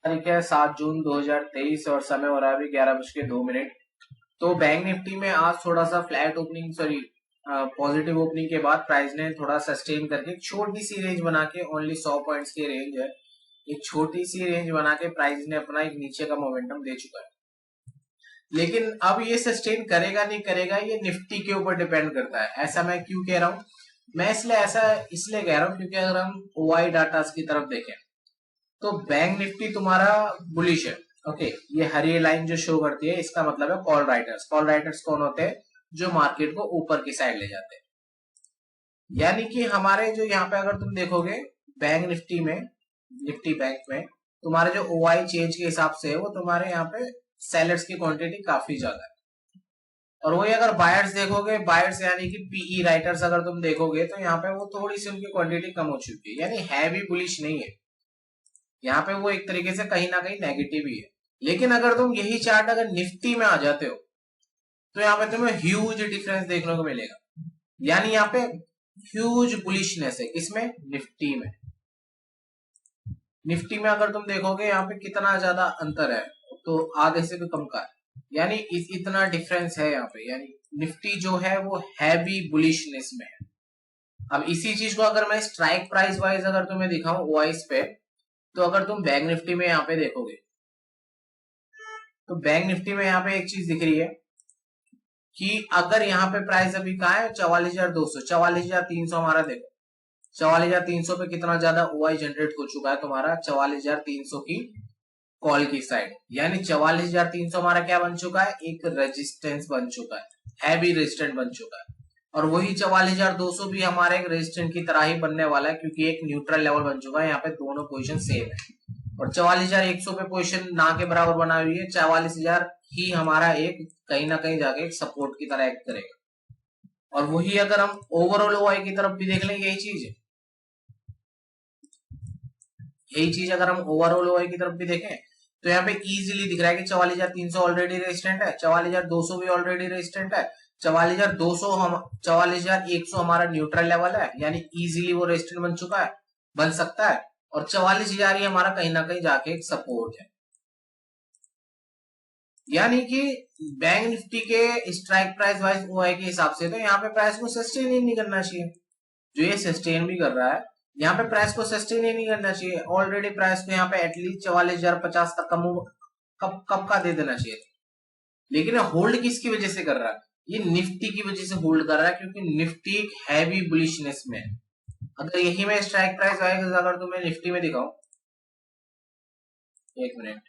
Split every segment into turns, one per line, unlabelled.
तारीख है 7 जून 2023 और समय हो रहा है अभी 11:02। तो बैंक निफ्टी में आज थोड़ा सा flat opening sorry positive opening के बाद प्राइस ने थोड़ा सस्टेन करके एक छोटी सी रेंज बना के ओनली 100 पॉइंट्स की रेंज है, एक छोटी सी रेंज बना के प्राइस ने अपना एक नीचे का मोमेंटम दे चुका है। लेकिन अब ये सस्टेन करेगा नहीं करेगा ये निफ्टी के ऊपर डिपेंड करता है। ऐसा मैं क्यों कह रहा हूँ, मैं इसलिए कह रहा हूँ क्योंकि अगर हम ओआई डाटा की तरफ देखें तो बैंक निफ्टी तुम्हारा बुलिश है। ओके, ये हरी लाइन जो शो करती है इसका मतलब है कॉल राइटर्स। कॉल राइटर्स कौन होते हैं? जो मार्केट को ऊपर की साइड ले जाते हैं। यानी कि हमारे जो यहाँ पे अगर तुम देखोगे बैंक निफ्टी में, निफ्टी बैंक में तुम्हारे जो ओआई चेंज के हिसाब से है वो तुम्हारे यहाँ पे सेलर्स की क्वांटिटी काफी ज्यादा है। और वही अगर बायर्स देखोगे, बायर्स यानी कि पीई राइटर्स अगर तुम देखोगे तो यहाँ पे वो थोड़ी सी उनकी क्वांटिटी कम हो चुकी है, यानी है भी बुलिश नहीं है। यहाँ पे वो एक तरीके से कहीं ना कहीं नेगेटिव ही है। लेकिन अगर तुम यही चार्ट अगर निफ्टी में आ जाते हो तो यहाँ पे तुम्हें ह्यूज डिफरेंस देखने को मिलेगा। यानी यहाँ पे ह्यूज बुलिशनेस है किसमें? निफ्टी में। निफ्टी में अगर तुम देखोगे यहाँ पे कितना ज्यादा अंतर है, तो आधे से भी कम का है। यानी इतना डिफरेंस है यहाँ पे, यानी निफ्टी जो है वो हैवी बुलिशनेस में है। अब इसी चीज को अगर मैं स्ट्राइक प्राइस वाइज अगर तुम्हें दिखाऊं ओआईस पे, तो अगर तुम बैंक निफ्टी में यहाँ पे देखोगे तो बैंक निफ्टी में यहाँ पे एक चीज दिख रही है कि अगर यहाँ पे प्राइस अभी कहा है 44,200, 44,300 हमारा देखो, 44,300 पे कितना ज्यादा ओआई जनरेट हो चुका है तुम्हारा 44,300 की कॉल की साइड। यानी 44,300 हमारा क्या बन चुका है? एक रेजिस्टेंस बन चुका है, हैवी रेजिस्टेंट बन चुका है। और वही 44,200 भी हमारे एक रेजिस्टेंट की तरह ही बनने वाला है क्योंकि एक न्यूट्रल लेवल बन चुका है। यहाँ पे दोनों पोजीशन सेम है और 44,100 पे पोजीशन ना के बराबर बना हुई है। 44,000 ही हमारा एक कहीं ना कहीं जाके एक सपोर्ट की तरह एक्ट करेगा। और वही अगर हम ओवरऑल ओआई की तरफ भी देख लेंगे, यही चीज अगर हम ओवरऑल ओआई की तरफ भी देखें तो यहाँ पे इजीली दिख रहा है कि 44,300 ऑलरेडी रेजिस्टेंट है, 44,200 भी ऑलरेडी रेजिस्टेंट है, 44,200 हम 44,100 हमारा न्यूट्रल लेवल है, यानी इजीली वो रेजिस्टेंट बन चुका है, बन सकता है। और 44,000 ही हमारा कहीं ना कहीं जाके एक सपोर्ट है। यानी कि बैंक निफ्टी के स्ट्राइक प्राइस वाइज ओआई के हिसाब से तो यहाँ पे प्राइस को सस्टेन ही नहीं करना चाहिए। जो ये सस्टेन भी कर रहा है यहाँ पे प्राइस को सस्टेन ही नहीं करना चाहिए। ऑलरेडी प्राइस को यहाँ पे एटलीस्ट 44,050 तक का मूव कब का दे देना चाहिए। लेकिन होल्ड किसकी वजह से कर रहा है? ये निफ्टी की वजह से होल्ड कर रहा है क्योंकि निफ्टी एक हैवी बुलिशनेस में है। अगर यही मैं स्ट्राइक प्राइस आएगा अगर तुम्हें निफ्टी में दिखाऊं, एक मिनट,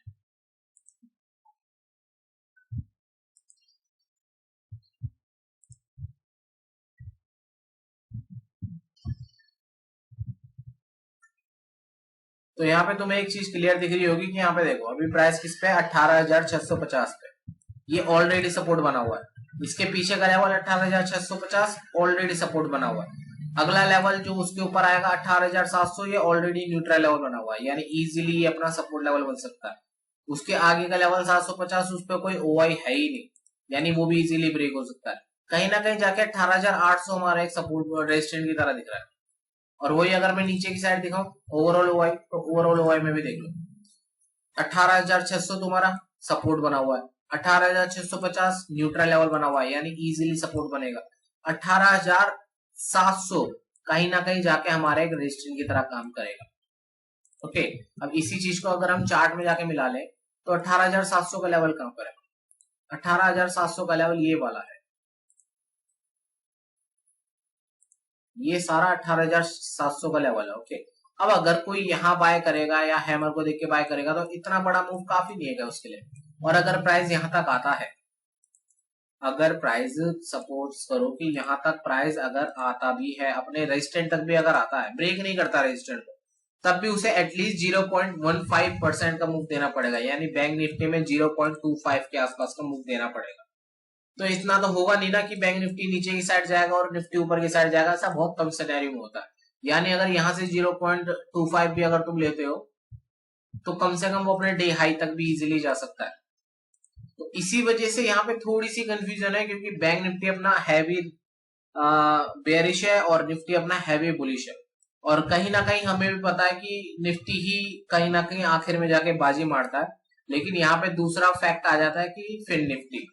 तो यहाँ पे तुम्हें एक चीज क्लियर दिख रही होगी कि यहाँ पे देखो अभी प्राइस किस पे? 18,650 पे। ये ऑलरेडी सपोर्ट बना हुआ है। इसके पीछे का लेवल 18,650 ऑलरेडी सपोर्ट बना हुआ है। अगला लेवल जो उसके ऊपर आएगा 18,700, ये ऑलरेडी न्यूट्रल लेवल बना हुआ है, यानी इजीली ये अपना सपोर्ट लेवल बन सकता है। उसके आगे का लेवल 750, उस पर कोई ओआई है ही नहीं, यानी वो भी इजीली ब्रेक हो सकता है। कहीं ना कहीं जाके 18,800 हमारा एक सपोर्ट रेजिस्टेंट की तरह दिख रहा है। और वही अगर मैं नीचे की साइड दिखाऊं ओवरऑल ओआई, तो ओवरऑल ओआई में भी देख लो 18,600 तुम्हारा सपोर्ट बना हुआ है, 18,650 न्यूट्रल लेवल बना हुआ है, यानी इजीली सपोर्ट बनेगा। 18,700 कहीं ना कहीं जाके हमारे एक रेजिस्टेंस की तरह काम करेगा। ओके, अब इसी चीज को अगर हम चार्ट में जाके मिला लें तो 18,700 का लेवल कहां पर है? 18,700 का लेवल ये वाला है, ये सारा 18,700 का लेवल है। ओके, अब अगर कोई यहाँ बाय करेगा या हैमर को देख के बाय करेगा तो इतना बड़ा मूव काफी नहीं है उसके लिए। और अगर प्राइस यहाँ तक आता है, अगर प्राइस सपोर्ट करो कि यहाँ तक प्राइस अगर आता भी है, अपने रेजिस्टेंट तक भी अगर आता है, ब्रेक नहीं करता रेजिस्टेंट को, तब भी उसे एटलीस्ट 0.15% का मूव देना पड़ेगा। यानी बैंक निफ्टी में 0.25 के आसपास का मूव देना पड़ेगा। तो इतना तो होगा नहीं ना कि बैंक निफ्टी नीचे की साइड जाएगा और निफ्टी ऊपर की साइड जाएगा, ऐसा बहुत कम सिनेरियो में होता है। यानी अगर यहाँ से 0.25 भी अगर तुम लेते हो तो कम से कम वो अपने डे हाई तक भी इजीली जा सकता है। तो इसी वजह से यहाँ पे थोड़ी सी कंफ्यूजन है क्योंकि बैंक निफ्टी अपना हैवी बेयरिश है और निफ्टी अपना हैवी बुलिश है। और कहीं ना कहीं हमें भी पता है कि निफ्टी ही कहीं ना कहीं आखिर में जाके बाजी मारता है। लेकिन यहाँ पे दूसरा फैक्ट आ जाता है कि फिन निफ्टी,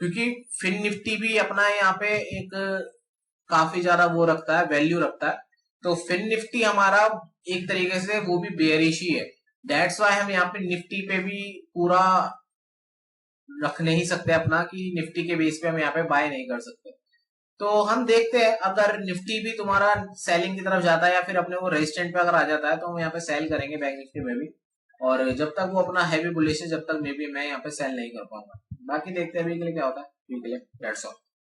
क्योंकि फिन निफ्टी भी अपना यहाँ पे एक काफी ज्यादा वो रखता है, वैल्यू रखता है। तो फिन निफ्टी हमारा एक तरीके से वो भी बेयरिश ही है। दैट्स वाई हम यहाँ पे निफ्टी पे भी पूरा रख नहीं सकते अपना कि निफ्टी के बेस पे हम यहाँ पे बाय नहीं कर सकते। तो हम देखते हैं, अगर निफ्टी भी तुम्हारा सेलिंग की तरफ जाता है या फिर अपने वो रेजिस्टेंट पे अगर आ जाता है तो हम यहाँ पे सेल करेंगे बैंक निफ्टी में भी। और जब तक वो अपना हैवी बुलिश है, जब तक मे बी मैं यहाँ पे सेल नहीं कर पाऊंगा। बाकी देखते हैं अभी के लिए क्या होता है। अभी के लिए दैट्स ऑल।